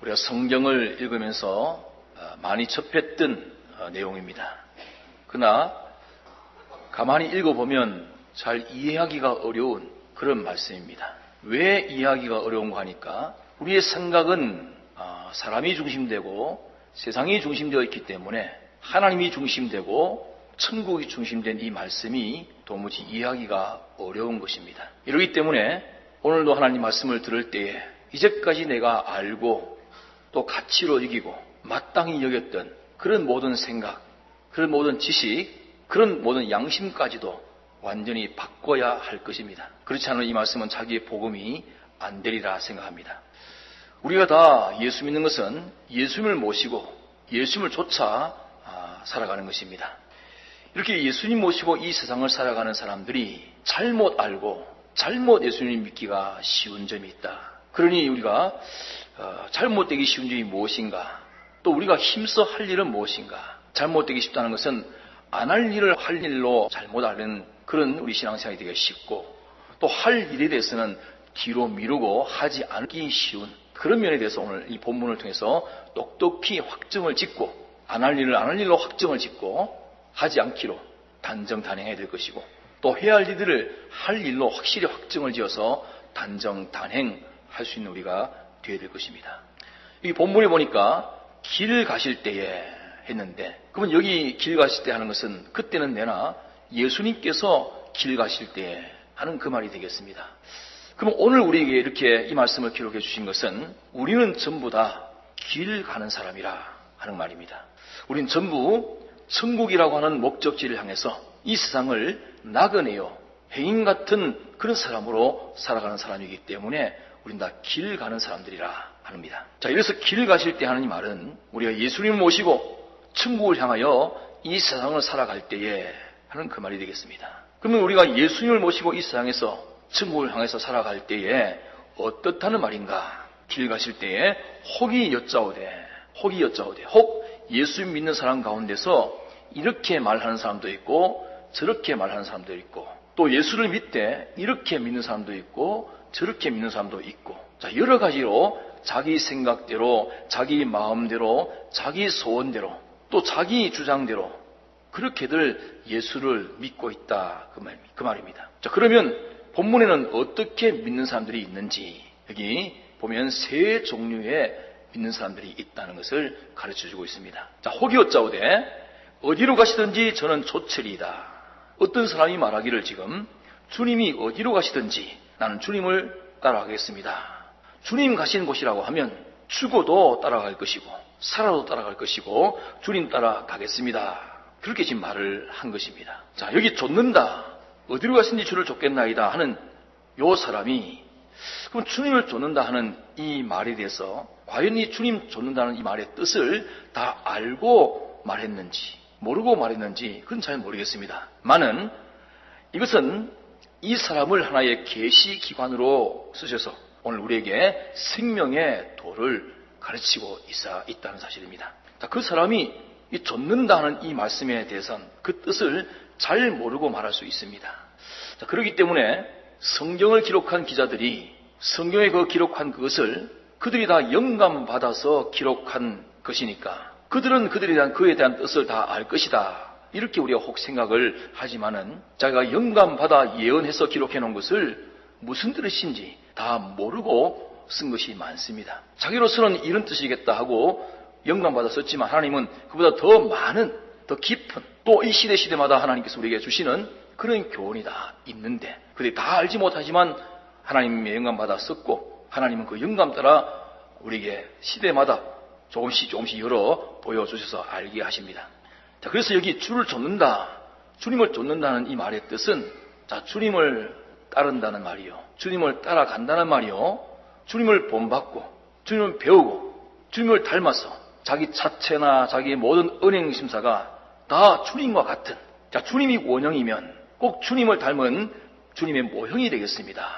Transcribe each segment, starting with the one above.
우리가 성경을 읽으면서 많이 접했던 내용입니다. 그러나 가만히 읽어보면 잘 이해하기가 어려운 그런 말씀입니다. 왜 이해하기가 어려운가 하니까 우리의 생각은 사람이 중심되고 세상이 중심되어 있기 때문에 하나님이 중심되고 천국이 중심된 이 말씀이 도무지 이해하기가 어려운 것입니다. 이러기 때문에 오늘도 하나님 말씀을 들을 때에 이제까지 내가 알고 또 가치로 여기고 마땅히 여겼던 그런 모든 생각, 그런 모든 지식, 그런 모든 양심까지도 완전히 바꿔야 할 것입니다. 그렇지 않으면 이 말씀은 자기의 복음이 안 되리라 생각합니다. 우리가 다 예수 믿는 것은 예수님을 모시고 예수님을 쫓아 살아가는 것입니다. 이렇게 예수님 모시고 이 세상을 살아가는 사람들이 잘못 알고 잘못 예수님 믿기가 쉬운 점이 있다. 그러니 우리가 잘못되기 쉬운 점이 무엇인가? 또 우리가 힘써 할 일은 무엇인가? 잘못되기 쉽다는 것은 안 할 일을 할 일로 잘못 아는 그런 우리 신앙생활이 되기 쉽고, 또 할 일에 대해서는 뒤로 미루고 하지 않기 쉬운 그런 면에 대해서 오늘 이 본문을 통해서 똑똑히 확정을 짓고, 안 할 일을 안 할 일로 확정을 짓고 하지 않기로 단정단행해야 될 것이고, 또 해야 할 일들을 할 일로 확실히 확정을 지어서 단정단행할 수 있는 우리가 되어야 될 것입니다. 이 본문에 보니까 길 가실 때에 했는데, 그러면 여기 길 가실 때 하는 것은 그때는 내나 예수님께서 길 가실 때 하는 그 말이 되겠습니다. 그럼 오늘 우리에게 이렇게 이 말씀을 기록해 주신 것은 우리는 전부 다 길 가는 사람이라 하는 말입니다. 우리는 전부 천국이라고 하는 목적지를 향해서 이 세상을 나그네요, 행인 같은 그런 사람으로 살아가는 사람이기 때문에 우린 다 길 가는 사람들이라 합니다. 자, 이래서 길 가실 때 하는 이 말은 우리가 예수님을 모시고 천국을 향하여 이 세상을 살아갈 때에 하는 그 말이 되겠습니다. 그러면 우리가 예수님을 모시고 이 세상에서 천국을 향해서 살아갈 때에 어떻다는 말인가? 길 가실 때에 혹이 여짜오되 혹 예수님 믿는 사람 가운데서 이렇게 말하는 사람도 있고 저렇게 말하는 사람도 있고, 또 예수를 믿되 이렇게 믿는 사람도 있고 저렇게 믿는 사람도 있고, 자, 여러 가지로 자기 생각대로, 자기 마음대로, 자기 소원대로, 또 자기 주장대로 그렇게들 예수를 믿고 있다, 그 말입니다. 자, 그러면 본문에는 어떻게 믿는 사람들이 있는지 여기 보면 세 종류의 믿는 사람들이 있다는 것을 가르쳐주고 있습니다. 자, 혹이 여짜오되 어디로 가시든지 저는 좋으리이다. 어떤 사람이 말하기를 지금 주님이 어디로 가시든지 나는 주님을 따라가겠습니다. 주님 가시는 곳이라고 하면 죽어도 따라갈 것이고 살아도 따라갈 것이고 주님 따라가겠습니다. 그렇게 지금 말을 한 것입니다. 자, 여기 쫓는다, 어디로 가시든지 주를 쫓겠나이다 하는 요 사람이, 그럼 주님을 쫓는다 하는 이 말에 대해서 과연 이 주님 쫓는다는 이 말의 뜻을 다 알고 말했는지 모르고 말했는지 그건 잘 모르겠습니다. 많은 이것은 이 사람을 하나의 계시기관으로 쓰셔서 오늘 우리에게 생명의 도를 가르치고 있다는 사실입니다. 자, 그 사람이 이 쫓는다 하는 이 말씀에 대해서는 그 뜻을 잘 모르고 말할 수 있습니다. 자, 그렇기 때문에 성경을 기록한 기자들이 성경에 그 기록한 그것을 그들이 다 영감받아서 기록한 것이니까 그들은 그에 대한 뜻을 다 알 것이다, 이렇게 우리가 혹 생각을 하지만은 자기가 영감받아 예언해서 기록해 놓은 것을 무슨 뜻인지 다 모르고 쓴 것이 많습니다. 자기로서는 이런 뜻이겠다 하고 영감받아 썼지만 하나님은 그보다 더 많은, 더 깊은, 또 이 시대마다 하나님께서 우리에게 주시는 그런 교훈이 다 있는데 그들이 다 알지 못하지만 하나님의 영감받아 썼고, 하나님은 그 영감 따라 우리에게 시대마다 조금씩 열어 보여주셔서 알게 하십니다. 자, 그래서 여기 주를 쫓는다, 주님을 쫓는다는 이 말의 뜻은, 자, 주님을 따른다는 말이요, 주님을 따라간다는 말이요, 주님을 본받고 주님을 배우고 주님을 닮아서 자기 자체나 자기의 모든 은행 심사가 다 주님과 같은, 자, 주님이 원형이면 꼭 주님을 닮은 주님의 모형이 되겠습니다.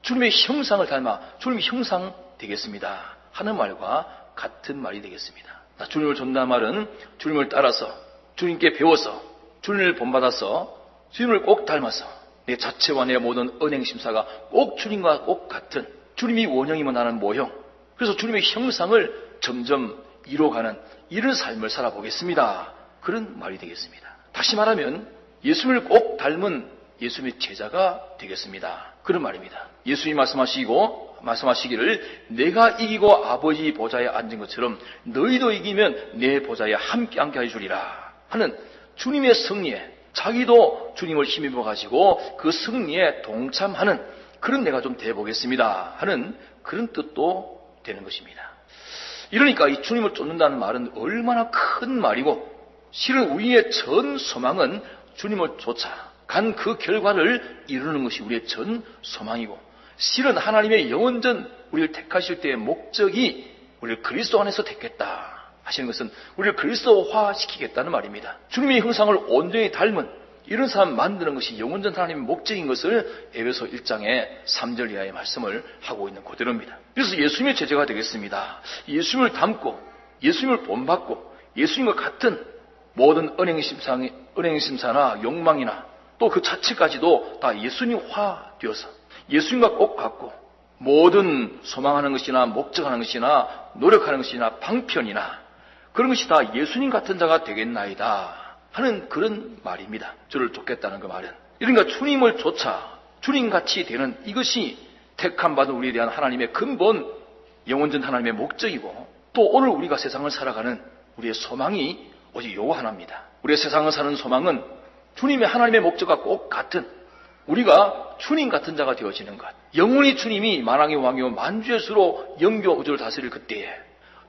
주님의 형상을 닮아 주님의 형상 되겠습니다 하는 말과 같은 말이 되겠습니다. 자, 주님을 쫓는다는 말은 주님을 따라서, 주님께 배워서, 주님을 본받아서, 주님을 꼭 닮아서 내 자체와 내 모든 은행 심사가 꼭 주님과 꼭 같은, 주님이 원형이면 나는 모형, 그래서 주님의 형상을 점점 이뤄가는 이런 삶을 살아보겠습니다. 그런 말이 되겠습니다. 다시 말하면 예수님을 꼭 닮은 예수님의 제자가 되겠습니다. 그런 말입니다. 예수님이 말씀하시기를 내가 이기고 아버지 보좌에 앉은 것처럼 너희도 이기면 내 보좌에 함께 앉게 해주리라 하는 주님의 승리에 자기도 주님을 힘입어 가지고 그 승리에 동참하는 그런 내가 좀 돼보겠습니다 하는 그런 뜻도 되는 것입니다. 이러니까 이 주님을 쫓는다는 말은 얼마나 큰 말이고 실은 우리의 전 소망은 주님을 쫓아 간 그 결과를 이루는 것이 우리의 전 소망이고 실은 하나님의 영원전 우리를 택하실 때의 목적이 우리를 그리스도 안에서 택했다 하시는 것은 우리를 그리스도화시키겠다는 말입니다. 주님의 형상을 온전히 닮은 이런 사람 만드는 것이 영원전 하나님의 목적인 것을 에베소 1장의 3절 이하의 말씀을 하고 있는 그대로입니다. 그래서 예수님의 제자가 되겠습니다. 예수님을 닮고 예수님을 본받고 예수님과 같은 모든 은행심사나 욕망이나 또 그 자체까지도 다 예수님화 되어서 예수님과 꼭 같고 모든 소망하는 것이나 목적하는 것이나 노력하는 것이나 방편이나 그런 것이 다 예수님 같은 자가 되겠나이다 하는 그런 말입니다. 주를 쫓겠다는 그 말은. 그러니까 주님을 쫓아 주님같이 되는 이것이 택함받은 우리에 대한 하나님의 근본 영원전 하나님의 목적이고 또 오늘 우리가 세상을 살아가는 우리의 소망이 오직 요거 하나입니다. 우리의 세상을 사는 소망은 주님의 하나님의 목적과 꼭 같은 우리가 주님 같은 자가 되어지는 것. 영원히 주님이 만왕의 왕이요 만주의 수로 영교 우주를 다스릴 그때에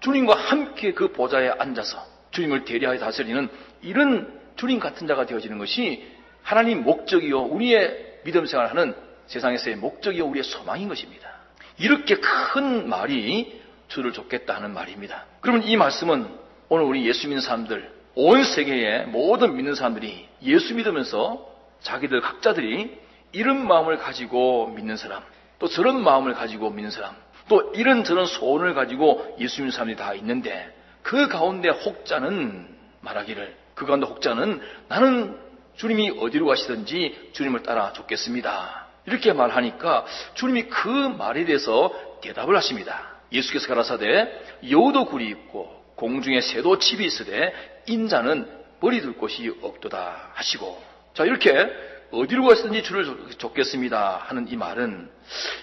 주님과 함께 그 보좌에 앉아서 주님을 대리하여 다스리는 이런 주님 같은 자가 되어지는 것이 하나님 목적이요 우리의 믿음 생활하는 세상에서의 목적이요 우리의 소망인 것입니다. 이렇게 큰 말이 주를 쫓겠다 하는 말입니다. 그러면 이 말씀은 오늘 우리 예수 믿는 사람들 온 세계의 모든 믿는 사람들이 예수 믿으면서 자기들 각자들이 이런 마음을 가지고 믿는 사람 또 저런 마음을 가지고 믿는 사람 또 이런저런 소원을 가지고 예수 믿는 사람들이 다 있는데 그 가운데 혹자는 말하기를 그 가운데 혹자는 나는 주님이 어디로 가시든지 주님을 따라 쫓겠습니다. 이렇게 말하니까 주님이 그 말에 대해서 대답을 하십니다. 예수께서 가라사대 여우도 굴이 있고 공중에 새도 집이 있으되 인자는 버리둘 곳이 없도다 하시고 자 이렇게 어디로 가시든지 주를 쫓겠습니다 하는 이 말은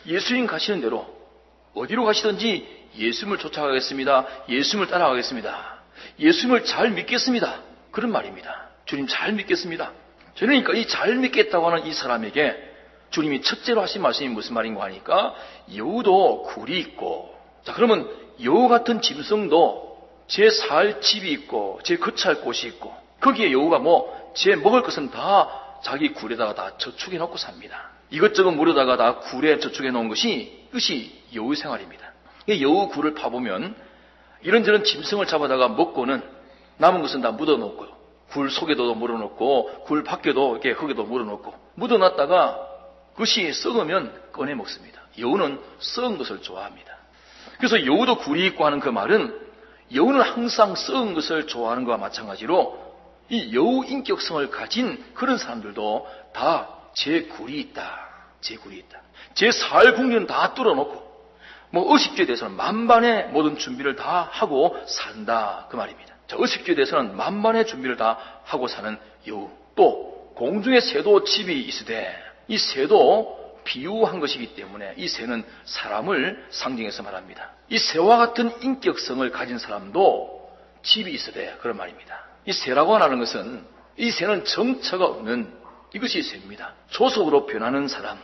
예수님 가시는 대로 어디로 가시든지 예수님을 쫓아가겠습니다. 예수님을 따라가겠습니다. 예수님을 잘 믿겠습니다. 그런 말입니다. 주님 잘 믿겠습니다. 그러니까 이 잘 믿겠다고 하는 이 사람에게 주님이 첫째로 하신 말씀이 무슨 말인가 하니까 여우도 굴이 있고 자 그러면 여우 같은 짐승도 제 살 집이 있고 제 거처할 곳이 있고 거기에 여우가 제 먹을 것은 다 자기 굴에다가 다 저축해 놓고 삽니다. 이것저것 물에다가 다 굴에 저축해 놓은 것이 이것이 여우 생활입니다. 여우 굴을 파보면 이런저런 짐승을 잡아다가 먹고는 남은 것은 다 묻어놓고요. 굴 속에도 물어놓고 굴 밖에도 이렇게 흙에도 물어놓고 묻어놨다가 그것이 썩으면 꺼내 먹습니다. 여우는 썩은 것을 좋아합니다. 그래서 여우도 굴이 있고 하는 그 말은 여우는 항상 썩은 것을 좋아하는 것과 마찬가지로 이 여우 인격성을 가진 그런 사람들도 다 제 굴이 있다. 제 굴이 있다. 제 살 궁리는 다 뚫어놓고 의식주에 대해서는 만반의 모든 준비를 다 하고 산다. 그 말입니다. 의식주에 대해서는 만반의 준비를 다 하고 사는 여우. 또 공중에 새도 집이 있으되 이 새도 비유한 것이기 때문에 이 새는 사람을 상징해서 말합니다. 이 새와 같은 인격성을 가진 사람도 집이 있으되 그런 말입니다. 이 새라고 하는 것은 이 새는 정처가 없는 이것이 새입니다. 조속으로 변하는 사람,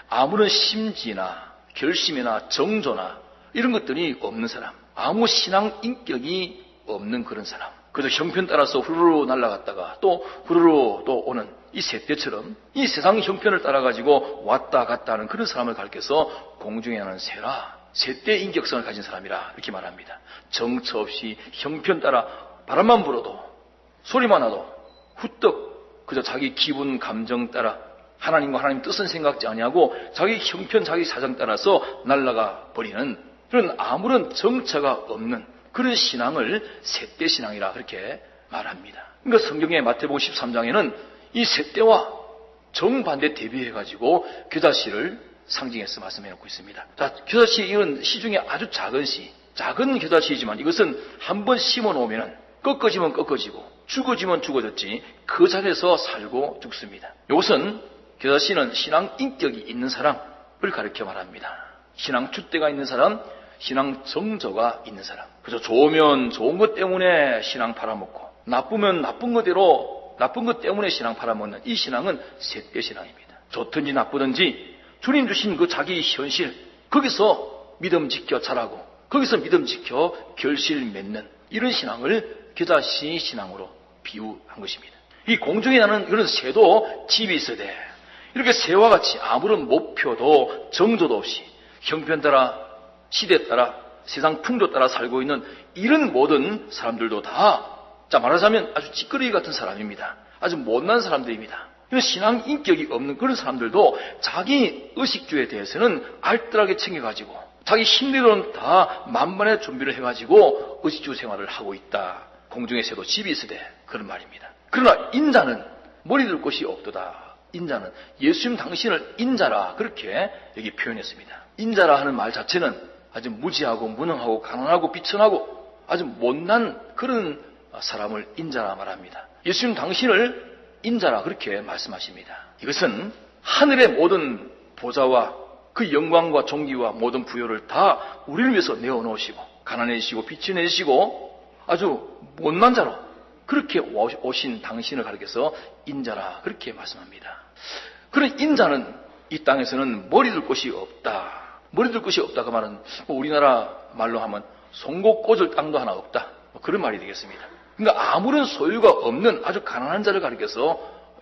아무런 심지나 결심이나 정조나 이런 것들이 없는 사람, 아무 신앙 인격이 없는 그런 사람. 그래서 형편 따라서 후루루 날아갔다가 또 후루루 또 오는 이 새떼처럼 이 세상 형편을 따라가지고 왔다 갔다 하는 그런 사람을 가르쳐서 공중에 나는 새라, 새떼 인격성을 가진 사람이라 이렇게 말합니다. 정처 없이 형편 따라 바람만 불어도 소리만 나도 후떡 그저 자기 기분 감정 따라 하나님과 하나님 뜻은 생각지 아니하고 자기 형편 자기 사정 따라서 날아가 버리는 그런 아무런 정처가 없는 그런 신앙을 새떼 신앙이라 그렇게 말합니다. 그러니까 성경의 마태복음 13장에는 이 새떼와 정반대 대비해가지고 겨자씨를 상징해서 말씀해놓고 있습니다. 자, 겨자씨 이건 시 중에 아주 작은 씨. 작은 겨자씨지만 이것은 한번 심어놓으면 꺾어지면 꺾어지고 죽어지면 죽어졌지 그 자리에서 살고 죽습니다. 이것은 겨자씨는 신앙 인격이 있는 사람을 가르쳐 말합니다. 신앙 줏대가 있는 사람, 신앙 정저가 있는 사람. 그래서 좋으면 좋은 것 때문에 신앙 팔아먹고 나쁘면 나쁜 거대로 나쁜 것 때문에 신앙 팔아먹는 이 신앙은 셋대 신앙입니다. 좋든지 나쁘든지 주님 주신 그 자기 현실 거기서 믿음 지켜 자라고 거기서 믿음 지켜 결실 맺는 이런 신앙을 겨자씨 신앙으로 비유한 것입니다. 이 공중에 나는 이런 새도 집이 있어야 돼. 이렇게 새와 같이 아무런 목표도 정조도 없이 형편 따라 시대 따라 세상 풍조 따라 살고 있는 이런 모든 사람들도 다 말하자면 아주 찌끄러기 같은 사람입니다. 아주 못난 사람들입니다. 이런 신앙 인격이 없는 그런 사람들도 자기 의식주에 대해서는 알뜰하게 챙겨가지고 자기 힘대로는 다 만반의 준비를 해가지고 의식주 생활을 하고 있다. 공중에 새도 집이 있으되 그런 말입니다. 그러나 인자는 머리 둘 곳이 없도다. 인자는 예수님 당신을 인자라 그렇게 여기 표현했습니다. 인자라 하는 말 자체는 아주 무지하고 무능하고 가난하고 비천하고 아주 못난 그런 사람을 인자라 말합니다. 예수님 당신을 인자라 그렇게 말씀하십니다. 이것은 하늘의 모든 보좌와 그 영광과 존귀와 모든 부요를 다 우리를 위해서 내어놓으시고 가난해지시고 비천해지시고 아주 못난 자로 그렇게 오신 당신을 가리켜서 인자라 그렇게 말씀합니다. 그런 인자는 이 땅에서는 머리 둘 곳이 없다. 머리 둘 곳이 없다 그 말은 우리나라 말로 하면 송곳 꽂을 땅도 하나 없다. 그런 말이 되겠습니다. 그러니까 아무런 소유가 없는 아주 가난한 자를 가리켜서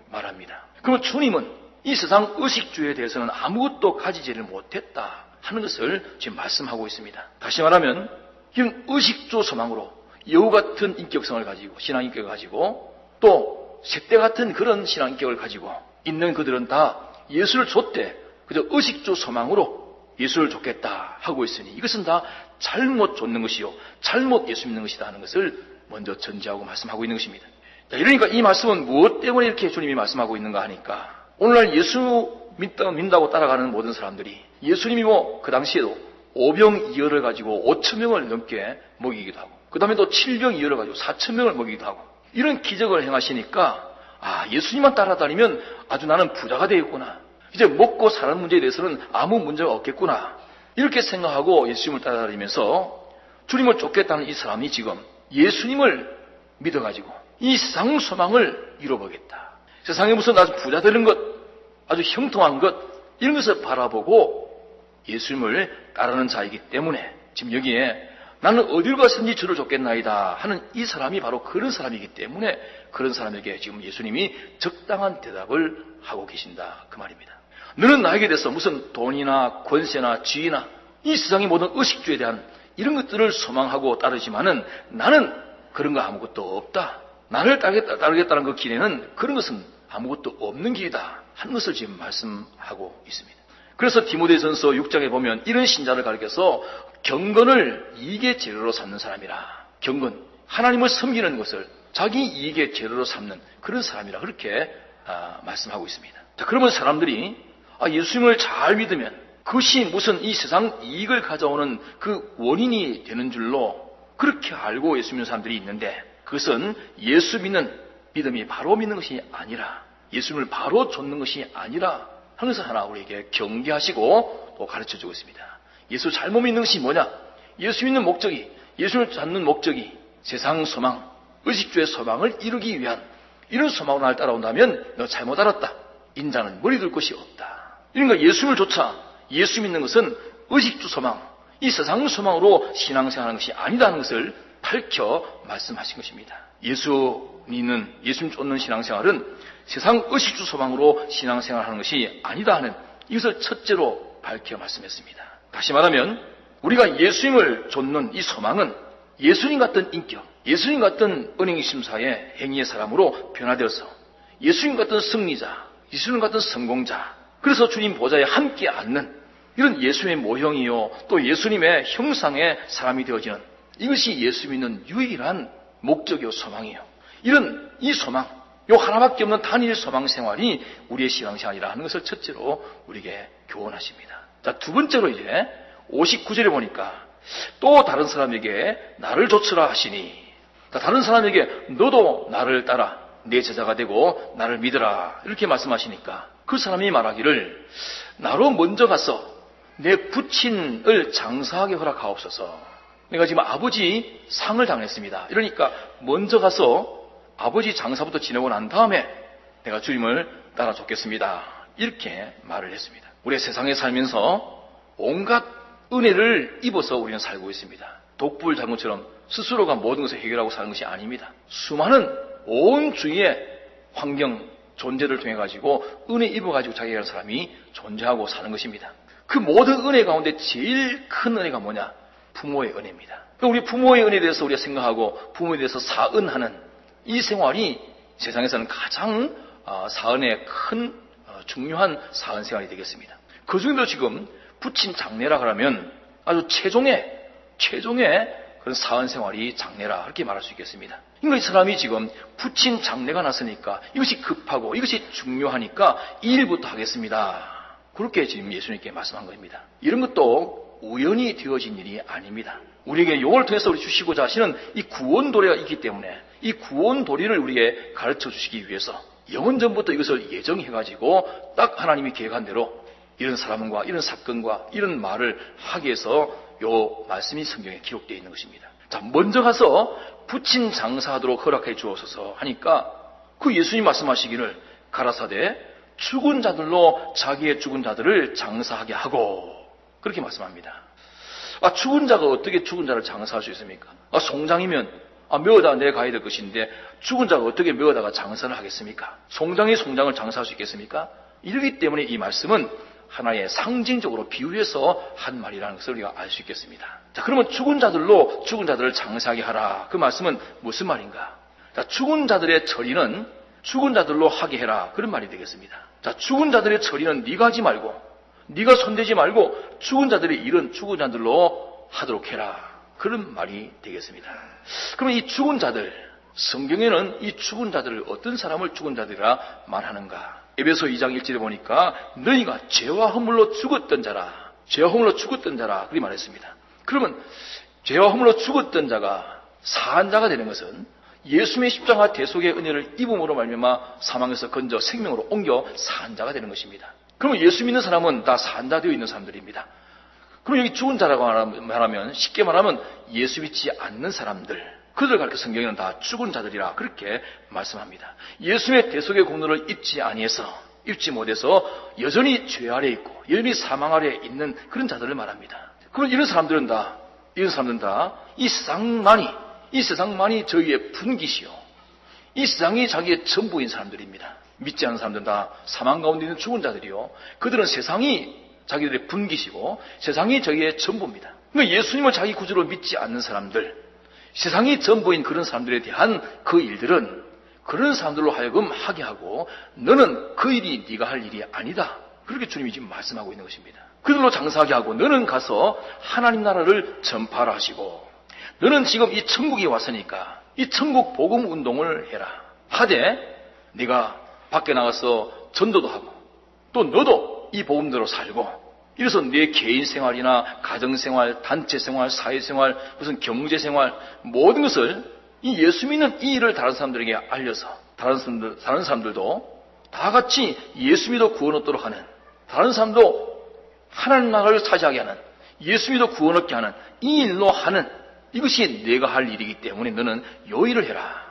말합니다. 그러면 주님은 이 세상 의식주에 대해서는 아무것도 가지지를 못했다 하는 것을 지금 말씀하고 있습니다. 다시 말하면 이런 의식주 소망으로 여우 같은 인격성을 가지고 신앙 인격을 가지고 또 셋대 같은 그런 신앙 인격을 가지고 있는 그들은 다 예수를 줬대 그저 의식주 소망으로 예수를 줬겠다 하고 있으니 이것은 다 잘못 줬는 것이요 잘못 예수 믿는 것이다 하는 것을 먼저 전제하고 말씀하고 있는 것입니다. 이러니까 이 말씀은 무엇 때문에 이렇게 주님이 말씀하고 있는가 하니까 오늘날 예수 믿다고 따라가는 모든 사람들이 예수님이 그 당시에도 5병2여를 가지고 5,000명을 넘게 먹이기도 하고 그 다음에 또 7병2여를 가지고 4,000명을 먹이기도 하고 이런 기적을 행하시니까 예수님만 따라다니면 아주 나는 부자가 되겠구나. 이제 먹고 사는 문제에 대해서는 아무 문제가 없겠구나. 이렇게 생각하고 예수님을 따라다니면서 주님을 쫓겠다는 이 사람이 지금 예수님을 믿어가지고 이 세상 소망을 이뤄보겠다. 세상에 무슨 아주 부자 되는 것, 아주 형통한 것 이런 것을 바라보고 예수님을 따르는 자이기 때문에 지금 여기에 나는 어딜 가서든지 주를 쫓겠나이다 하는 이 사람이 바로 그런 사람이기 때문에 그런 사람에게 지금 예수님이 적당한 대답을 하고 계신다 그 말입니다. 너는 나에게 대해서 무슨 돈이나 권세나 지위나 이 세상의 모든 의식주에 대한 이런 것들을 소망하고 따르지만은 나는 그런 거 아무것도 없다. 나를 따르겠다는 그 길에는 그런 것은 아무것도 없는 길이다 하는 것을 지금 말씀하고 있습니다. 그래서 디모데전서 6장에 보면 이런 신자를 가리켜서 경건을 이익의 재료로 삼는 사람이라. 경건, 하나님을 섬기는 것을 자기 이익의 재료로 삼는 그런 사람이라 그렇게 말씀하고 있습니다. 자, 그러면 사람들이 예수님을 잘 믿으면 그것이 무슨 이 세상 이익을 가져오는 그 원인이 되는 줄로 그렇게 알고 예수 믿는 사람들이 있는데 그것은 예수 믿는 믿음이 바로 믿는 것이 아니라 예수님을 바로 좇는 것이 아니라 하는 것을 하나 우리에게 경계하시고 또 가르쳐주고 있습니다. 예수 잘못 믿는 것이 뭐냐? 예수 믿는 목적이 예수를 찾는 목적이 세상 소망, 의식주의 소망을 이루기 위한 이런 소망으로 날 따라온다면 너 잘못 알았다. 인자는 머리 둘 곳이 없다. 그러니까 예수를 쫓아 예수 믿는 것은 의식주 소망, 이 세상 소망으로 신앙생활하는 것이 아니다는 것을 밝혀 말씀하신 것입니다. 예수 믿는, 예수님 쫓는 신앙생활은 세상 의식주 소망으로 신앙생활하는 것이 아니다 하는 이것을 첫째로 밝혀 말씀했습니다. 다시 말하면 우리가 예수님을 좇는 이 소망은 예수님 같은 인격, 예수님 같은 은행심사의 행위의 사람으로 변화되어서 예수님 같은 승리자, 예수님 같은 성공자, 그래서 주님 보좌에 함께 앉는 이런 예수님의 모형이요 또 예수님의 형상의 사람이 되어지는 이것이 예수 믿는 유일한 목적이요 소망이요. 이런 이 소망, 요 하나밖에 없는 단일 소망 생활이 우리의 신앙생활이라 하는 것을 첫째로 우리에게 교훈하십니다. 자, 두 번째로 이제 59절에 보니까 또 다른 사람에게 나를 좇으라 하시니, 다른 사람에게 너도 나를 따라 내 제자가 되고 나를 믿으라 이렇게 말씀하시니까 그 사람이 말하기를 나로 먼저 가서 내 부친을 장사하게 허락하옵소서. 내가 지금 아버지 상을 당했습니다. 이러니까 먼저 가서 아버지 장사부터 지내고 난 다음에 내가 주님을 따라 줬겠습니다. 이렇게 말을 했습니다. 우리 세상에 살면서 온갖 은혜를 입어서 우리는 살고 있습니다. 독불 장군처럼 스스로가 모든 것을 해결하고 사는 것이 아닙니다. 수많은 온 주위의 환경, 존재를 통해 가지고 은혜 입어가지고 자기가 사람이 존재하고 사는 것입니다. 그 모든 은혜 가운데 제일 큰 은혜가 뭐냐? 부모의 은혜입니다. 우리 부모의 은혜에 대해서 우리가 생각하고 부모에 대해서 사은하는 이 생활이 세상에서는 가장 사은의 큰 중요한 사은 생활이 되겠습니다. 그 중에도 지금 부친 장례라 그러면 아주 최종의 그런 사은 생활이 장례라 그렇게 말할 수 있겠습니다. 그러니까 이 사람이 지금 부친 장례가 났으니까 이것이 급하고 이것이 중요하니까 이 일부터 하겠습니다. 그렇게 지금 예수님께 말씀한 겁니다. 이런 것도 우연히 되어진 일이 아닙니다. 우리에게 용을 통해서 우리 주시고자 하시는 이 구원 도리가 있기 때문에 이 구원 도리를 우리에게 가르쳐 주시기 위해서 영원전부터 이것을 예정해가지고 딱 하나님이 계획한 대로 이런 사람과 이런 사건과 이런 말을 하기 위해서 요 말씀이 성경에 기록되어 있는 것입니다. 자, 먼저 가서 부친 장사하도록 허락해 주옵소서 하니까 그 예수님 말씀하시기를 가라사대 죽은 자들로 자기의 죽은 자들을 장사하게 하고 그렇게 말씀합니다. 죽은 자가 어떻게 죽은 자를 장사할 수 있습니까? 송장이면 묘에다 내가야 될 것인데 죽은 자가 어떻게 묘에다가 장사를 하겠습니까? 송장이 송장을 장사할 수 있겠습니까? 이러기 때문에 이 말씀은 하나의 상징적으로 비유해서 한 말이라는 것을 우리가 알 수 있겠습니다. 자, 그러면 죽은 자들로 죽은 자들을 장사하게 하라. 그 말씀은 무슨 말인가? 자, 죽은 자들의 처리는 죽은 자들로 하게 해라. 그런 말이 되겠습니다. 자, 죽은 자들의 처리는 네가 하지 말고 네가 손대지 말고 죽은 자들의 일은 죽은 자들로 하도록 해라. 그런 말이 되겠습니다. 그러면 이 죽은 자들, 성경에는 이 죽은 자들을 어떤 사람을 죽은 자들이라 말하는가? 에베소 2장 1절에 보니까 너희가 죄와 허물로 죽었던 자라. 죄와 허물로 죽었던 자라. 그렇게 말했습니다. 그러면 죄와 허물로 죽었던 자가 사한 자가 되는 것은 예수님의 십자가 대속의 은혜를 입음으로 말미암아 사망에서 건져 생명으로 옮겨 사한 자가 되는 것입니다. 그러면 예수 믿는 사람은 다 사한 자 되어 있는 사람들입니다. 그럼 여기 죽은 자라고 말하면 쉽게 말하면 예수 믿지 않는 사람들, 그들 가르쳐 성경에는 다 죽은 자들이라 그렇게 말씀합니다. 예수님의 대속의 공로를 입지 못해서 여전히 죄 아래 있고 여전히 사망 아래 있는 그런 자들을 말합니다. 그럼 이런 사람들은 다 이 세상만이 저희의 분깃이요, 이 세상이 자기의 전부인 사람들입니다. 믿지 않는 사람들은 다 사망 가운데 있는 죽은 자들이요, 그들은 세상이 자기들의 분깃이고 세상이 저희의 전부입니다. 그러니까 예수님을 자기 구주로 믿지 않는 사람들, 세상이 전부인 그런 사람들에 대한 그 일들은 그런 사람들로 하여금 하게 하고 너는 그 일이 네가 할 일이 아니다. 그렇게 주님이 지금 말씀하고 있는 것입니다. 그들로 장사하게 하고 너는 가서 하나님 나라를 전파하라 하시고, 너는 지금 이 천국이 왔으니까 이 천국 복음 운동을 해라. 하되 네가 밖에 나가서 전도도 하고 또 너도 이 복음대로 살고, 이래서 내 개인 생활이나 가정 생활, 단체 생활, 사회 생활, 무슨 경제 생활, 모든 것을 이 예수 믿는 이 일을 다른 사람들에게 알려서 다른 사람들도 다 같이 예수 믿어 구원 얻도록 하는, 다른 사람도 하나님 나라를 차지하게 하는, 예수 믿어 구원 얻게 하는 이 일로 하는, 이것이 내가 할 일이기 때문에 너는 요 일을 해라.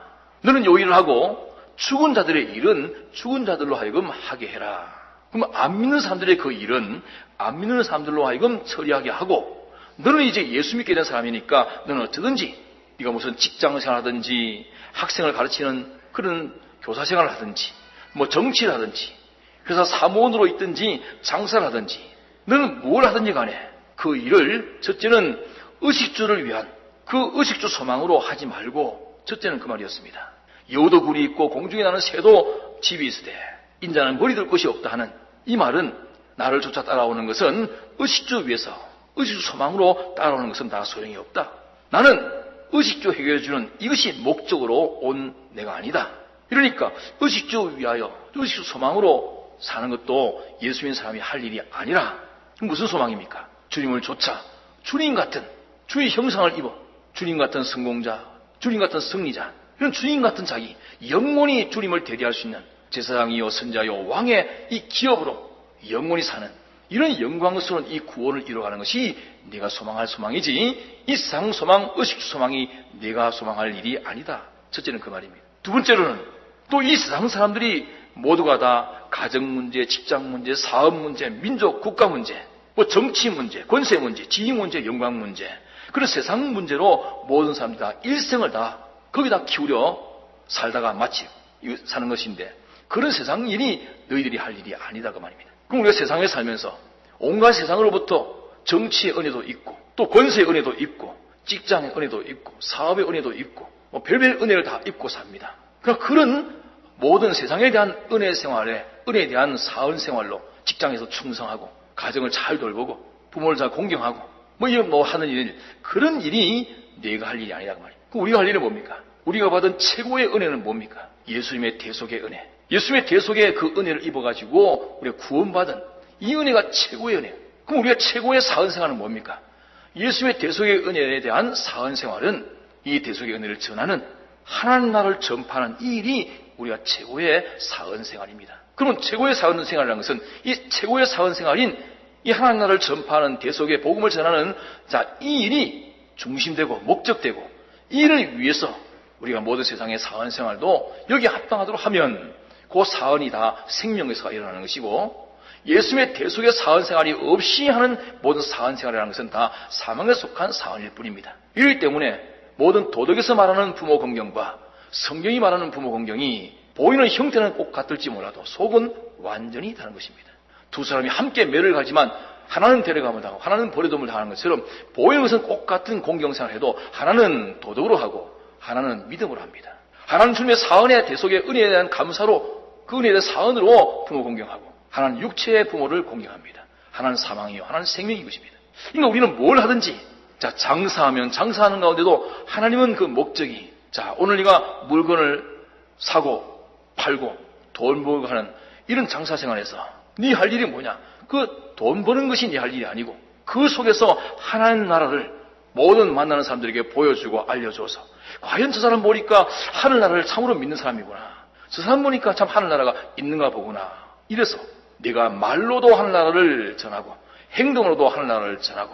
너는 요 일을 하고 죽은 자들의 일은 죽은 자들로 하여금 하게 해라. 그럼 안 믿는 사람들의 그 일은 안 믿는 사람들로 하여금 처리하게 하고, 너는 이제 예수 믿게 된 사람이니까 너는 어쩌든지 네가 무슨 직장생활 하든지 학생을 가르치는 그런 교사 생활을 하든지 뭐 정치를 하든지 회사 사무원으로 있든지 장사를 하든지 너는 뭘 하든지 간에 그 일을 첫째는 의식주를 위한 그 의식주 소망으로 하지 말고, 첫째는 그 말이었습니다. 여우도 굴이 있고 공중에 나는 새도 집이 있으되 인자는 머리 들 곳이 없다 하는 이 말은 나를 쫓아 따라오는 것은 의식주 위해서 의식주 소망으로 따라오는 것은 다 소용이 없다. 나는 의식주 해결해주는 이것이 목적으로 온 내가 아니다. 이러니까 의식주 위하여 의식주 소망으로 사는 것도 예수 믿는 사람이 할 일이 아니라 무슨 소망입니까? 주님을 쫓아 주님 같은 주의 형상을 입어 주님 같은 성공자, 주님 같은 승리자, 이런 주님 같은 자기, 영원히 주님을 대리할 수 있는 제사장이요 선자요 왕의 이 기업으로 영원히 사는 이런 영광스러운 이 구원을 이루어가는 것이 네가 소망할 소망이지, 이 세상 소망, 의식주 소망이 네가 소망할 일이 아니다. 첫째는 그 말입니다. 두 번째로는 또 이 세상 사람들이 모두가 다 가정 문제, 직장 문제, 사업 문제, 민족, 국가 문제, 뭐 정치 문제, 권세 문제, 지위 문제, 영광 문제, 그런 세상 문제로 모든 사람들이 다 일생을 다 거기다 기울여 살다가 마치 사는 것인데, 그런 세상 일이 너희들이 할 일이 아니다 그 말입니다. 그럼 우리가 세상에 살면서 온갖 세상으로부터 정치의 은혜도 있고, 또 권세의 은혜도 있고, 직장의 은혜도 있고, 사업의 은혜도 있고, 뭐 별별 은혜를 다 입고 삽니다. 그러니까 그런 모든 세상에 대한 은혜 생활에, 은혜에 대한 사은 생활로 직장에서 충성하고, 가정을 잘 돌보고, 부모를 잘 공경하고, 뭐 하는 일, 그런 일이 내가 할 일이 아니다 그 말이에요. 그럼 우리가 할 일은 뭡니까? 우리가 받은 최고의 은혜는 뭡니까? 예수님의 대속의 은혜. 예수님의 대속의 그 은혜를 입어가지고 우리가 구원받은 이 은혜가 최고의 은혜예요. 그럼 우리가 최고의 사은생활은 뭡니까? 예수님의 대속의 은혜에 대한 사은생활은 이 대속의 은혜를 전하는 하나님 나라를 전파하는 이 일이 우리가 최고의 사은생활입니다. 그러면 최고의 사은생활이라는 것은 이 최고의 사은생활인 이 하나님 나라를 전파하는 대속의 복음을 전하는 이 일이 중심되고 목적되고, 이 일을 위해서 우리가 모든 세상의 사은생활도 여기에 합당하도록 하면 그 사은이 다 생명에서 일어나는 것이고, 예수님의 대속의 사은생활이 없이 하는 모든 사은생활이라는 것은 다 사망에 속한 사은일 뿐입니다. 이렇기 때문에 모든 도덕에서 말하는 부모 공경과 성경이 말하는 부모 공경이 보이는 형태는 꼭 같을지 몰라도 속은 완전히 다른 것입니다. 두 사람이 함께 매를 가지만 하나는 데려감을 당하고 하나는 버려둠을 당하는 것처럼 보이는 것은 똑같은 공경생활을 해도 하나는 도덕으로 하고 하나는 믿음으로 합니다. 하나는 주님의 사은의 대속의 은혜에 대한 감사로, 그 은혜에 대한 사은으로 부모 공경하고, 하나는 육체의 부모를 공경합니다. 하나는 사망이요, 하나는 생명인 것입니다. 그러니까 우리는 뭘 하든지, 장사하면 장사하는 가운데도 하나님은 그 목적이, 오늘 네가 물건을 사고 팔고 돈 벌고 하는 이런 장사 생활에서 네 할 일이 뭐냐? 그 돈 버는 것이 네 할 일이 아니고, 그 속에서 하나님 나라를 모든 만나는 사람들에게 보여주고 알려줘서, 과연 저 사람 보니까 하늘나라를 참으로 믿는 사람이구나, 저 사람 보니까 참 하늘나라가 있는가 보구나, 이래서 네가 말로도 하늘나라를 전하고 행동으로도 하늘나라를 전하고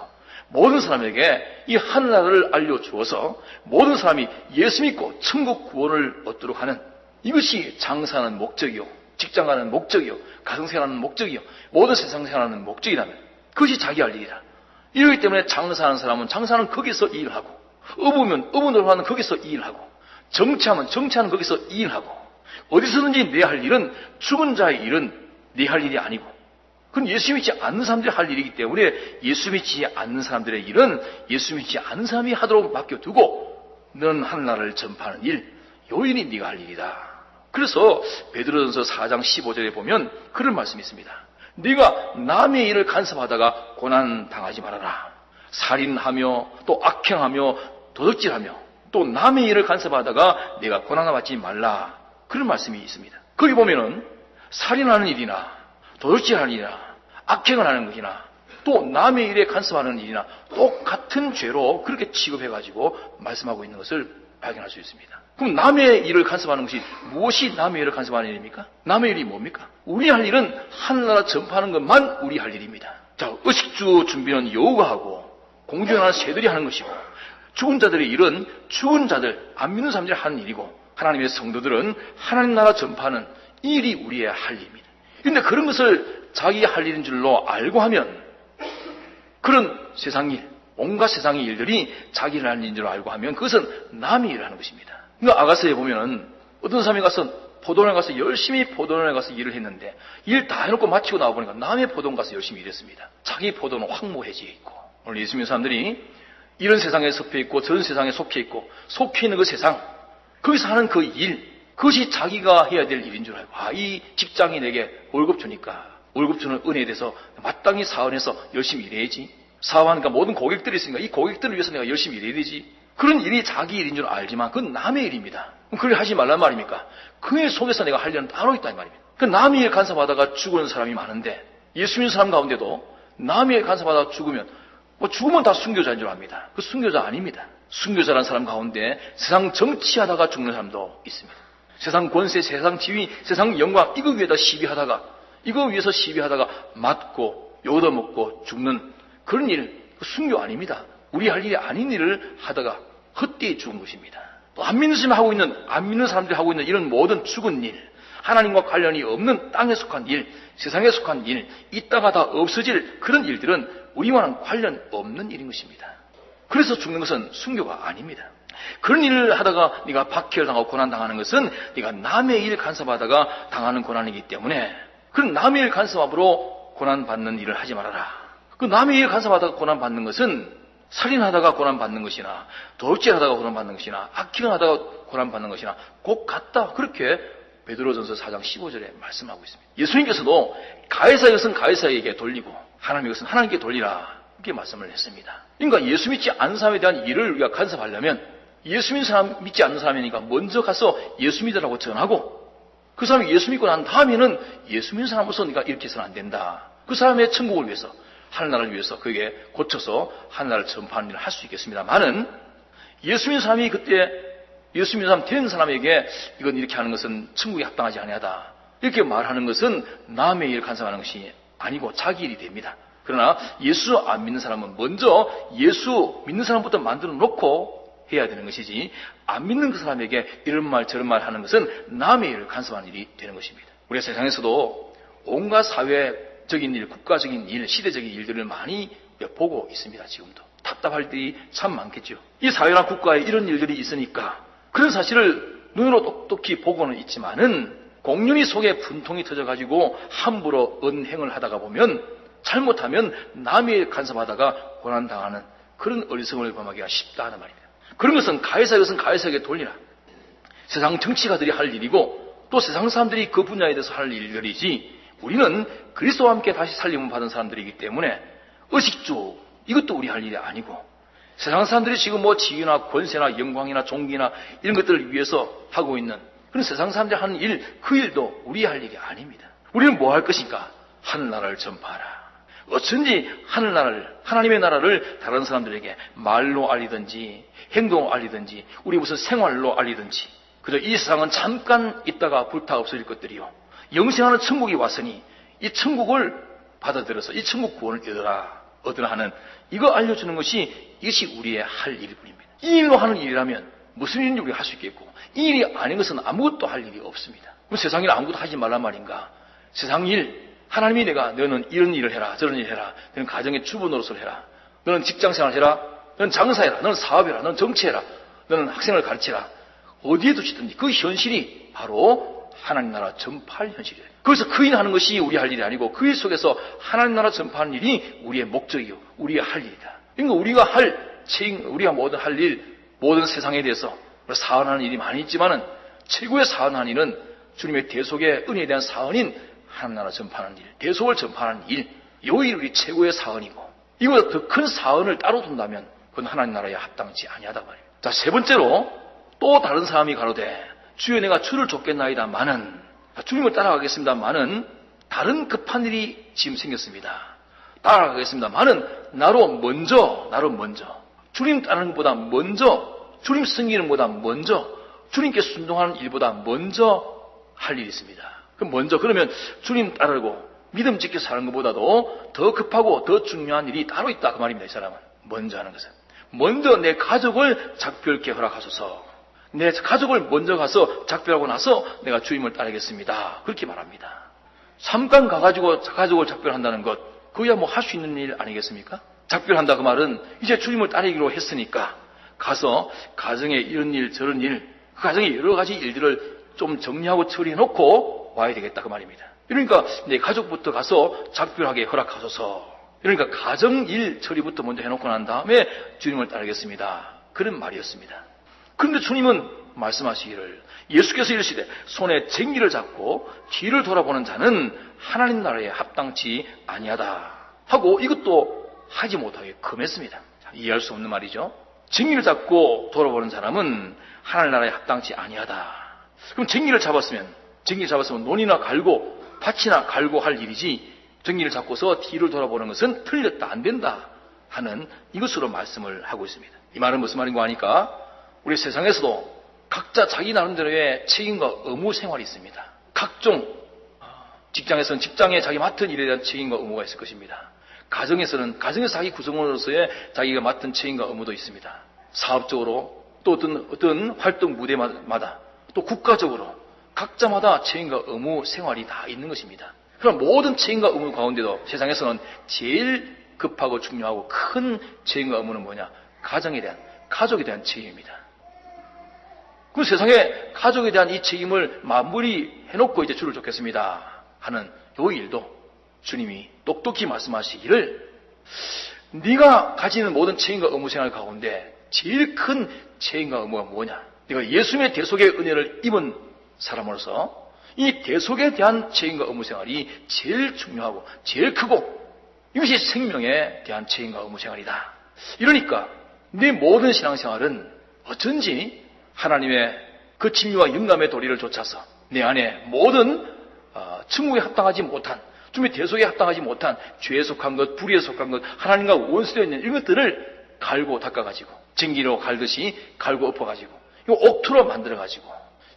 모든 사람에게 이 하늘나라를 알려주어서 모든 사람이 예수 믿고 천국 구원을 얻도록 하는, 이것이 장사하는 목적이요, 직장가는 목적이요, 가정생활하는 목적이요, 모든 세상 생활하는 목적이라면 그것이 자기 할 일이라. 이러기 때문에 장사하는 사람은 장사는 거기서 일하고, 어부면 어부노릇 하는 거기서 일하고, 정치하면 정치하는 거기서 일하고, 어디서든지 내 할 일은, 죽은 자의 일은 내 할 일이 아니고, 그건 예수 믿지 않는 사람들이 할 일이기 때문에 예수 믿지 않는 사람들의 일은 예수 믿지 않는 사람이 하도록 맡겨두고, 너는 하늘나라를 전파하는 일, 요 일이 네가 할 일이다. 그래서 베드로전서 4장 15절에 보면 그런 말씀이 있습니다. 네가 남의 일을 간섭하다가 고난 당하지 말아라. 살인하며 또 악행하며 도둑질하며 또 남의 일을 간섭하다가 내가 고난을 받지 말라. 그런 말씀이 있습니다. 거기 보면은 살인하는 일이나 도둑질하는 일이나 악행을 하는 것이나 또 남의 일에 간섭하는 일이나 똑같은 죄로 그렇게 취급해가지고 말씀하고 있는 것을 발견할 수 있습니다. 그럼 남의 일을 간섭하는 것이 무엇이 남의 일을 간섭하는 일입니까? 남의 일이 뭡니까? 우리 할 일은 하늘나라 전파하는 것만 우리 할 일입니다. 의식주 준비는 여우가 하고 공주연하는 새들이 하는 것이고, 죽은 자들의 일은 죽은 자들, 안 믿는 사람들이 하는 일이고, 하나님의 성도들은 하나님 나라 전파하는 일이 우리의 할 일입니다. 그런데 그런 것을 자기 할 일인 줄로 알고 하면, 그런 세상 일, 온갖 세상의 일들이 자기 일 하는 일인 줄로 알고 하면 그것은 남의 일을 하는 것입니다. 그러니까 아가서에 보면은 어떤 사람이 가서 포도원에 가서 열심히 포도원에 가서 일을 했는데 일 다 해놓고 마치고 나와보니까 남의 포도원 가서 열심히 일했습니다. 자기 포도는 황무해지어 있고, 오늘 예수 믿는 사람들이 이런 세상에 속해 있고 저런 세상에 속해 있고, 속해 있는 그 세상, 거기서 하는 그 일, 그것이 자기가 해야 될 일인 줄 알고, 이 직장이 내게 월급 주니까 월급 주는 은혜에 대해서 마땅히 사원해서 열심히 일해야지, 사업하니까 모든 고객들이 있으니까 이 고객들을 위해서 내가 열심히 일해야 되지, 그런 일이 자기 일인 줄 알지만 그건 남의 일입니다. 그걸 하지 말란 말입니까? 그 일 속에서 내가 할 일은 따로 있다는 말입니다. 그 남의 일 간섭하다가 죽은 사람이 많은데, 예수 믿는 사람 가운데도 남의 일 간섭하다가 죽으면 뭐 죽으면 다 순교자인 줄 압니다. 그 순교자 아닙니다. 순교자라는 사람 가운데 세상 정치하다가 죽는 사람도 있습니다. 세상 권세, 세상 지위, 세상 영광 이거 위에다 시비하다가 이거 위해서 시비하다가 맞고 욕얻어먹고 죽는 그런 일, 그 순교 아닙니다. 우리 할 일이 아닌 일을 하다가 헛되이 죽은 것입니다. 또 안 믿는 사람이 하고 있는, 안 믿는 사람들이 하고 있는 이런 모든 죽은 일, 하나님과 관련이 없는 땅에 속한 일, 세상에 속한 일, 이따가 다 없어질 그런 일들은 우리와는 관련 없는 일인 것입니다. 그래서 죽는 것은 순교가 아닙니다. 그런 일을 하다가 네가 박해를 당하고 고난당하는 것은 네가 남의 일 간섭하다가 당하는 고난이기 때문에 그런 남의 일 간섭함으로 고난받는 일을 하지 말아라. 그 남의 일 간섭하다가 고난받는 것은 살인하다가 고난받는 것이나 도둑질하다가 고난받는 것이나 악행하다가 고난받는 것이나 곧 같다. 그렇게 베드로전서 4장 15절에 말씀하고 있습니다. 예수님께서도 가해사의 것은 가해사에게 돌리고 하나님의 것은 하나님께 돌리라. 이렇게 말씀을 했습니다. 그러니까 예수 믿지 않는 사람에 대한 일을 우리가 간섭하려면 예수 믿는 사람, 믿지 않는 사람이니까 먼저 가서 예수 믿으라고 전하고 그 사람이 예수 믿고 난 다음에는 예수 믿는 사람으로서 네가 이렇게 해서는 안 된다. 그 사람의 천국을 위해서 하늘나라를 위해서 그에게 고쳐서 하늘나라를 전파하는 일을 할 수 있겠습니다만은 예수 믿는 사람이 그때 예수 믿는 사람 된 사람에게 이건 이렇게 하는 것은 천국에 합당하지 아니하다. 이렇게 말하는 것은 남의 일을 간섭하는 것이 아니고 자기 일이 됩니다. 그러나 예수 안 믿는 사람은 먼저 예수 믿는 사람부터 만들어 놓고 해야 되는 것이지 안 믿는 그 사람에게 이런 말 저런 말 하는 것은 남의 일을 간섭하는 일이 되는 것입니다. 우리가 세상에서도 온갖 사회적인 일, 국가적인 일, 시대적인 일들을 많이 보고 있습니다. 지금도. 답답할 일이 참 많겠죠. 이 사회나 국가에 이런 일들이 있으니까 그런 사실을 눈으로 똑똑히 보고는 있지만은 공륜이 속에 분통이 터져가지고 함부로 언행을 하다가 보면 잘못하면 남의 일 간섭하다가 고난당하는 그런 어리석음을 범하기가 쉽다 하는 말입니다. 그런 것은 가해사의 것은 가해사에게 돌리라. 세상 정치가들이 할 일이고 또 세상 사람들이 그 분야에 대해서 할 일들이지 우리는 그리스도와 함께 다시 살림을 받은 사람들이기 때문에 의식주 이것도 우리 할 일이 아니고 세상 사람들이 지금 뭐 지위나 권세나 영광이나 종기나 이런 것들을 위해서 하고 있는 그런 세상 사람들이 하는 일, 그 일도 우리 할 일이 아닙니다. 우리는 뭐 할 것인가? 하늘나라를 전파하라. 어쩐지 하늘나라를, 하나님의 나라를 다른 사람들에게 말로 알리든지 행동으로 알리든지 우리 무슨 생활로 알리든지 그저 이 세상은 잠깐 있다가 불타 없어질 것들이요. 영생하는 천국이 왔으니 이 천국을 받아들여서 이 천국 구원을 얻으라 하는 이거 알려주는 것이 이것이 우리의 할 일일 뿐입니다. 이 일로 하는 일이라면 무슨 일인지 우리가 할 수 있겠고 이 일이 아닌 것은 아무것도 할 일이 없습니다. 그럼 세상 일 아무것도 하지 말란 말인가? 세상 일 하나님이 너는 이런 일을 해라 저런 일을 해라 너는 가정의 주부 노릇을 해라 너는 직장생활 해라 너는 장사해라 너는 사업해라 너는 정치해라 너는 학생을 가르치라 어디에 두시든지 그 현실이 바로 하나님 나라 전파할 현실이에요. 그래서 그 일 하는 것이 우리 할 일이 아니고 그 일 속에서 하나님 나라 전파하는 일이 우리의 목적이요 우리의 할 일이다. 그러니까 우리가 할 책임 우리가 모든 할 일 모든 세상에 대해서 사언하는 일이 많이 있지만은 최고의 사언하는 일은 주님의 대속의 은혜에 대한 사언인 하나님 나라 전파하는 일, 대속을 전파하는 일, 이 일이 우리 최고의 사언이고 이보다 더 큰 사언을 따로 둔다면 그건 하나님 나라에 합당치 아니하다 말이에요. 자, 세 번째로 또 다른 사람이 가로되 주여 내가 주를 쫓겠나이다마는 주님을 따라가겠습니다마는 다른 급한 일이 지금 생겼습니다. 따라가겠습니다마는 나로 먼저 주님 따르는 것보다 먼저 주님 섬기는 것보다 먼저 주님께 순종하는 일보다 먼저 할 일이 있습니다. 그럼 먼저 그러면 주님 따르고 믿음 지켜 사는 것보다도 더 급하고 더 중요한 일이 따로 있다 그 말입니다. 이 사람은 먼저 하는 것은 먼저 내 가족을 작별케 허락하소서. 내 가족을 먼저 가서 작별하고 나서 내가 주님을 따르겠습니다. 그렇게 말합니다. 잠깐 가가지고 가족을 작별한다는 것 그야 뭐 할 수 있는 일 아니겠습니까? 작별한다 그 말은 이제 주님을 따르기로 했으니까 가서 가정에 이런 일 저런 일 그 가정에 여러 가지 일들을 좀 정리하고 처리해놓고 와야 되겠다 그 말입니다. 그러니까 내 가족부터 가서 작별하게 허락하소서. 그러니까 가정일 처리부터 먼저 해놓고 난 다음에 주님을 따르겠습니다. 그런 말이었습니다. 그런데 주님은 말씀하시기를 예수께서 이르시되 손에 쟁기를 잡고 뒤를 돌아보는 자는 하나님 나라에 합당치 아니하다 하고 이것도 하지 못하게 금했습니다. 이해할 수 없는 말이죠. 쟁기를 잡고 돌아보는 사람은 하나님 나라에 합당치 아니하다. 그럼 쟁기를 잡았으면 논이나 갈고 밭이나 갈고 할 일이지 쟁기를 잡고서 뒤를 돌아보는 것은 틀렸다 안 된다 하는 이것으로 말씀을 하고 있습니다. 이 말은 무슨 말인가 하니까 우리 세상에서도 각자 자기 나름대로의 책임과 의무 생활이 있습니다. 각종 직장에서는 직장에 자기 맡은 일에 대한 책임과 의무가 있을 것입니다. 가정에서는 가정에서 자기 구성원으로서의 자기가 맡은 책임과 의무도 있습니다. 사업적으로 또 어떤 활동 무대마다 또 국가적으로 각자마다 책임과 의무 생활이 다 있는 것입니다. 그럼 모든 책임과 의무 가운데도 세상에서는 제일 급하고 중요하고 큰 책임과 의무는 뭐냐? 가족에 대한 책임입니다. 그 세상에 가족에 대한 이 책임을 마무리 해놓고 이제 주를 쫓겠습니다 하는 요 일도 주님이 똑똑히 말씀하시기를 네가 가지는 모든 책임과 의무 생활 가운데 제일 큰 책임과 의무가 뭐냐? 네가 예수님의 대속의 은혜를 입은 사람으로서 이 대속에 대한 책임과 의무 생활이 제일 중요하고 제일 크고 이것이 생명에 대한 책임과 의무 생활이다. 이러니까 네 모든 신앙생활은 어쩐지 하나님의 그 진리와 영감의 도리를 쫓아서 내 안에 모든 천국에 합당하지 못한 주님의 대속에 합당하지 못한 죄에 속한 것, 불의에 속한 것, 하나님과 원수되어 있는 이런 것들을 갈고 닦아가지고 쟁기로 갈듯이 갈고 엎어가지고 이 옥토로 만들어가지고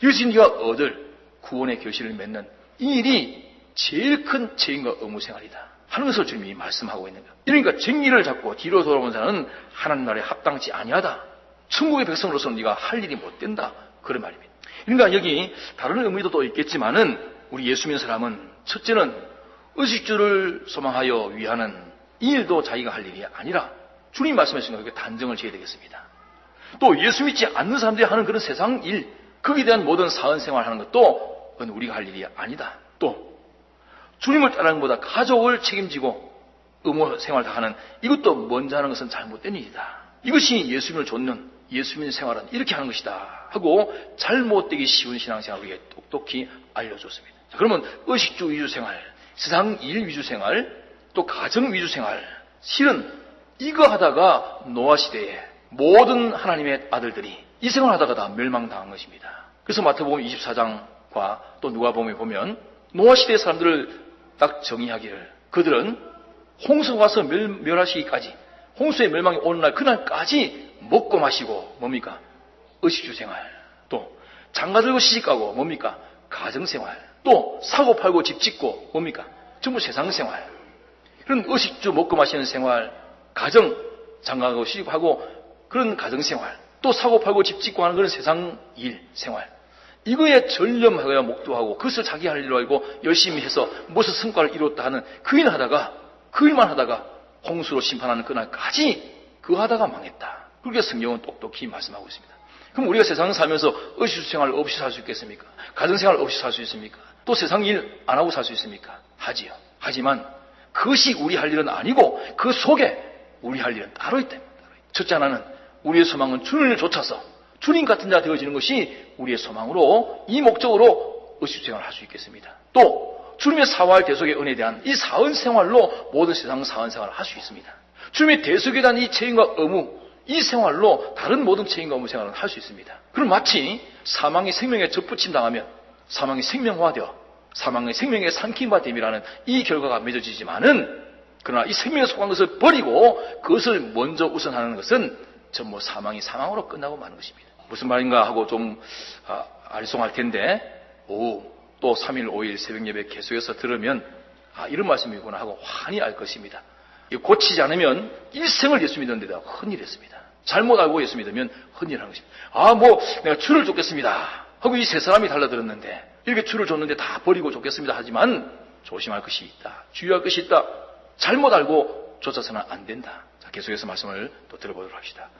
이것이 네가 얻을 구원의 결실을 맺는 이 일이 제일 큰 책임과 의무 생활이다 하는 것을 주님이 말씀하고 있는 거예요. 그러니까 쟁기를 잡고 뒤로 돌아온 자는 하나님 나라에 합당치 아니하다. 천국의 백성으로서는 네가 할 일이 못 된다. 그런 말입니다. 그러니까 여기 다른 의미도 또 있겠지만은 우리 예수 믿는 사람은 첫째는 의식주를 소망하여 위하는 이 일도 자기가 할 일이 아니라 주님 말씀하신 거 단정을 지어야 되겠습니다. 또 예수 믿지 않는 사람들이 하는 그런 세상 일, 거기에 대한 모든 사은생활 하는 것도 그건 우리가 할 일이 아니다. 또 주님을 따르는 것보다 가족을 책임지고 의무 생활 다 하는 이것도 먼저 하는 것은 잘못된 일이다. 이것이 예수님을 좇는 예수님 생활은 이렇게 하는 것이다 하고 잘못되기 쉬운 신앙생활을 우리에게 똑똑히 알려줬습니다. 자, 그러면 의식주 위주 생활, 세상 일 위주 생활, 또 가정 위주 생활, 실은 이거 하다가 노아 시대에 모든 하나님의 아들들이 이 생활하다가 다 멸망당한 것입니다. 그래서 마태복음 24장과 또 누가복음에 보면 노아 시대의 사람들을 딱 정의하기를 그들은 홍수가 와서 멸하시기까지 홍수의 멸망이 오는 날 그날까지 먹고 마시고 뭡니까? 의식주 생활, 또 장가 들고 시집가고 뭡니까? 가정생활, 또 사고 팔고 집 짓고 뭡니까? 전부 세상생활. 그런 의식주 먹고 마시는 생활, 가정 장가가고 시집하고 그런 가정생활, 또 사고 팔고 집 짓고 하는 그런 세상 일 생활, 이거에 전념하여 목도하고 그것을 자기 할 일로 알고 열심히 해서 무슨 성과를 이뤘다 하는 그 일만 하다가 홍수로 심판하는 그날까지 그거 하다가 망했다. 그렇게 성경은 똑똑히 말씀하고 있습니다. 그럼 우리가 세상을 살면서 의식주 생활 없이 살 수 있겠습니까? 가정생활 없이 살 수 있습니까? 또 세상 일 안 하고 살 수 있습니까? 하지요. 하지만 그것이 우리 할 일은 아니고 그 속에 우리 할 일은 따로 있다. 첫째 하나는 우리의 소망은 주님을 쫓아서 주님 같은 자 되어지는 것이 우리의 소망으로 이 목적으로 의식주 생활을 할 수 있겠습니다. 또 주님의 사활 대속의 은혜에 대한 이 사은 생활로 모든 세상 사은 생활을 할 수 있습니다. 주님의 대속에 대한 이 책임과 의무, 이 생활로 다른 모든 책임과 의무 생활을 할 수 있습니다. 그럼 마치 사망이 생명에 접붙임 당하면 사망이 생명화되어 사망의 생명에 삼킴바 됨이라는 이 결과가 맺어지지만은 그러나 이 생명에 속한 것을 버리고 그것을 먼저 우선하는 것은 전부 사망이 사망으로 끝나고 마는 것입니다. 무슨 말인가 하고 좀 알쏭할 텐데 또 3일 5일 새벽 예배 계속해서 들으면 이런 말씀이구나 하고 환히 알 것입니다. 고치지 않으면 일생을 예수 믿는데다 헌일했습니다. 잘못 알고 예수 믿으면 헌일하는 것입니다. 내가 주를 쫓겠습니다 하고 이 세 사람이 달라들었는데 이렇게 주를 줬는데 다 버리고 쫓겠습니다 하지만 조심할 것이 있다. 주의할 것이 있다. 잘못 알고 쫓아서는 안 된다. 자, 계속해서 말씀을 또 들어보도록 합시다.